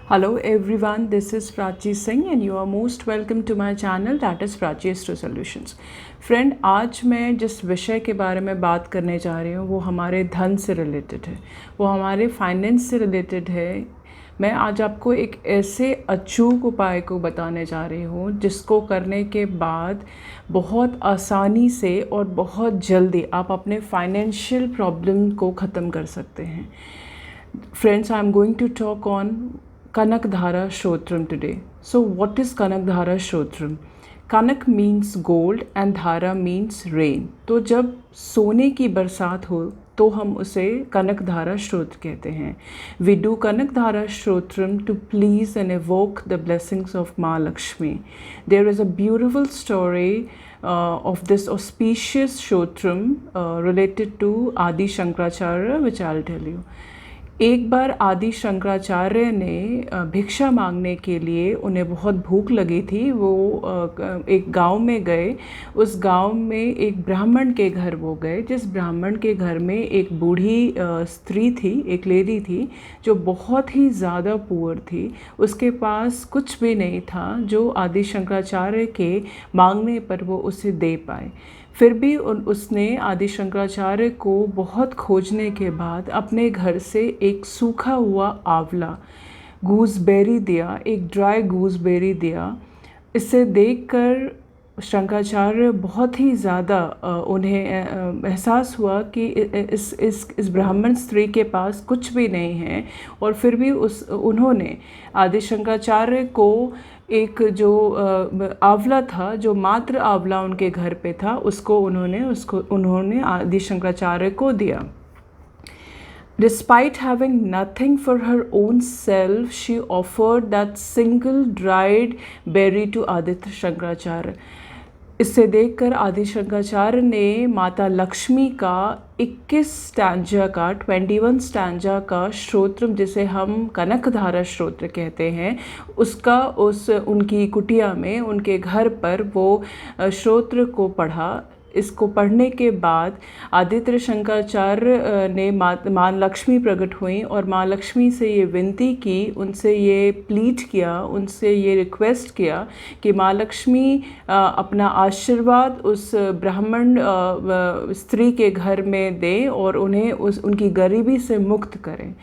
Hello everyone, this is Prachi Singh and you are most welcome to my channel that is Prachi Astro Solutions. Friend, आज मैं जिस विषय के बारे में बात करने जा रही हूँ वो हमारे धन से रिलेटेड है, वो हमारे फाइनेंस से रिलेटेड है। मैं आज आपको एक ऐसे अचूक उपाय को बताने जा रही हूँ जिसको करने के बाद बहुत आसानी से और बहुत जल्दी आप अपने फाइनेंशियल प्रॉब्लम को ख़त्म कर सकते हैं। Friends, I am going to talk on Kanakdhara Shtotram today. So what is Kanakdhara Shtotram? Kanak means gold and Dhara means rain. तो जब सोने की बरसात हो तो हम उसे कनकधारा स्तोत्र कहते हैं. We do Kanakdhara Shtotram to please and evoke the blessings of Ma Lakshmi. There is a beautiful story of this auspicious Shtotram related to Adi Shankaracharya, which I'll tell you. एक बार आदि शंकराचार्य ने भिक्षा मांगने के लिए, उन्हें बहुत भूख लगी थी, वो एक गांव में गए. उस गांव में एक ब्राह्मण के घर वो गए, जिस ब्राह्मण के घर में एक बूढ़ी स्त्री थी, एक लेडी थी जो बहुत ही ज़्यादा पुअर थी. उसके पास कुछ भी नहीं था जो आदि शंकराचार्य के मांगने पर वो उसे दे पाए. फिर भी उसने आदि शंकराचार्य को बहुत खोजने के बाद अपने घर से एक सूखा हुआ आंवला गूसबेरी दिया, एक ड्राई गूसबेरी दिया. इसे देखकर शंकराचार्य बहुत ही ज़्यादा उन्हें एहसास हुआ कि इस ब्राह्मण स्त्री के पास कुछ भी नहीं है, और फिर भी उन्होंने आदि शंकराचार्य को एक जो आंवला था, जो मात्र आंवला उनके घर पे था, उसको उन्होंने आदि शंकराचार्य को दिया. Despite having nothing for her own self, she offered that single dried berry to Aditya Shankaracharya. इसे देखकर आदि शंकराचार्य ने माता लक्ष्मी का 21 स्टैंजा का 21 स्टैंजा का स्तोत्र, जिसे हम कनकधारा स्तोत्र कहते हैं, उनकी कुटिया में, उनके घर पर वो स्तोत्र को पढ़ा. इसको पढ़ने के बाद आदित्य शंकराचार्य ने माँ लक्ष्मी प्रकट हुई और माँ लक्ष्मी से ये विनती की, उनसे ये प्लीट किया, उनसे ये रिक्वेस्ट किया कि माँ लक्ष्मी अपना आशीर्वाद उस ब्राह्मण स्त्री के घर में दें और उन्हें उनकी गरीबी से मुक्त करें.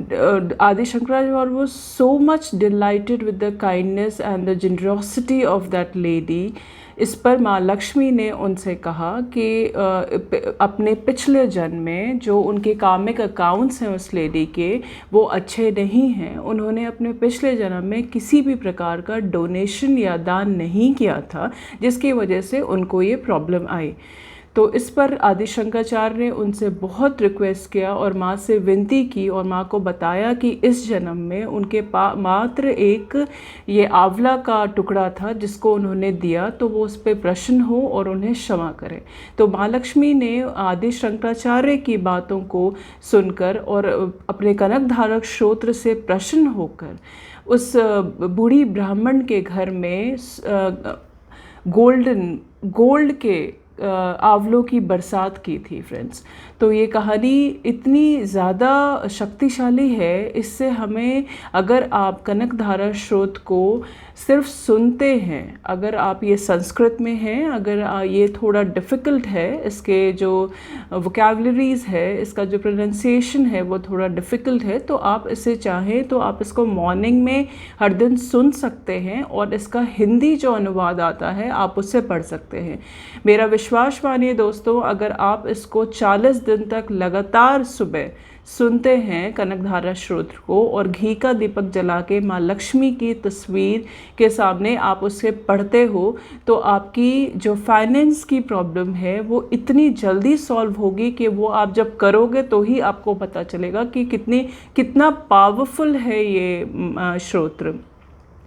Adi Shankaracharya was so much delighted with the kindness and the generosity of that lady. इस पर माँ लक्ष्मी ने उनसे कहा कि अपने पिछले जन्म में जो उनके कामिक अकाउंट्स हैं उस लेडी के, वो अच्छे नहीं हैं. उन्होंने अपने पिछले जन्म में किसी भी प्रकार का डोनेशन या दान नहीं किया था, जिसकी वजह से उनको ये प्रॉब्लम आई. तो इस पर आदि शंकराचार्य ने उनसे बहुत रिक्वेस्ट किया और माँ से विनती की और माँ को बताया कि इस जन्म में उनके मात्र एक ये आंवला का टुकड़ा था जिसको उन्होंने दिया, तो वो उस पर प्रसन्न हो और उन्हें क्षमा करे. तो माँ लक्ष्मी ने आदि शंकराचार्य की बातों को सुनकर और अपने कनकधारक स्तोत्र से प्रसन्न होकर उस बूढ़ी ब्राह्मण के घर में गोल्ड के आंवलों की बरसात की थी. फ्रेंड्स, तो ये कहानी इतनी ज़्यादा शक्तिशाली है. इससे हमें, अगर आप कनकधारा स्तोत्र को सिर्फ सुनते हैं, अगर आप ये संस्कृत में हैं, अगर ये थोड़ा डिफ़िकल्ट है, इसके जो वोकैबुलरीज़ है, इसका जो प्रोनाउंसिएशन है वो थोड़ा डिफ़िकल्ट है, तो आप इसे चाहें तो आप इसको मॉर्निंग में हर दिन सुन सकते हैं और इसका हिंदी जो अनुवाद आता है आप उससे पढ़ सकते हैं. मेरा विश्वास मानिए दोस्तों, अगर आप इसको 40 दिन तक लगातार सुबह सुनते हैं कनकधारा स्तोत्र को और घी का दीपक जला के माँ लक्ष्मी की तस्वीर के सामने आप उसे पढ़ते हो, तो आपकी जो फाइनेंस की प्रॉब्लम है वो इतनी जल्दी सॉल्व होगी कि वो आप जब करोगे तो ही आपको पता चलेगा कि कितना पावरफुल है ये स्तोत्र.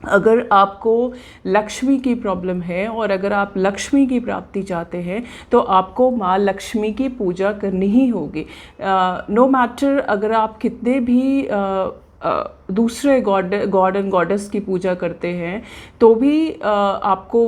अगर आपको लक्ष्मी की प्रॉब्लम है और अगर आप लक्ष्मी की प्राप्ति चाहते हैं तो आपको माँ लक्ष्मी की पूजा करनी ही होगी. नो मैटर अगर आप कितने भी दूसरे गॉड एंड गॉडेस की पूजा करते हैं, तो भी आपको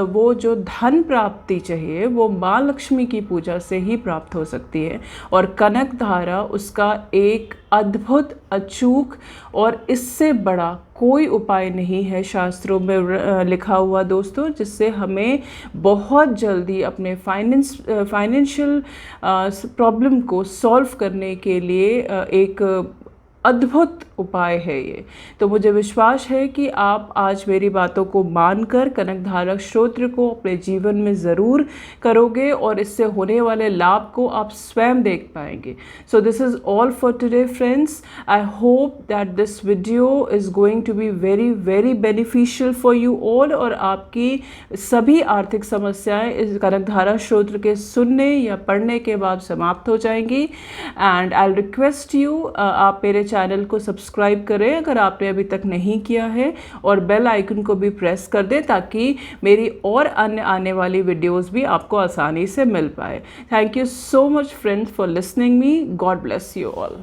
वो जो धन प्राप्ति चाहिए वो माँ लक्ष्मी की पूजा से ही प्राप्त हो सकती है। और कनक धारा उसका एक अद्भुत, अचूक और इससे बड़ा कोई उपाय नहीं है शास्त्रों में लिखा हुआ दोस्तों, जिससे हमें बहुत जल्दी अपने फाइनेंशियल प्रॉब्लम को सॉल्व करने के लिए एक अद्भुत उपाय है ये। तो मुझे विश्वास है कि आप आज मेरी बातों को मानकर कनक धारा स्तोत्र को अपने जीवन में ज़रूर करोगे और इससे होने वाले लाभ को आप स्वयं देख पाएंगे। So this is all for today friends. I hope that this video is going to be very very beneficial for you all, और आपकी सभी आर्थिक समस्याएं इस कनक धारा स्तोत्र के सुनने या पढ़ने के बाद समाप्त हो जाएंगी। एंड आई रिक्वेस्ट यू, आप मेरे चैनल को सब्सक्राइब करें अगर आपने अभी तक नहीं किया है, और बेल आइकन को भी प्रेस कर दें ताकि मेरी और अन्य आने वाली वीडियोस भी आपको आसानी से मिल पाए। Thank you so much friends for listening me. God bless you all.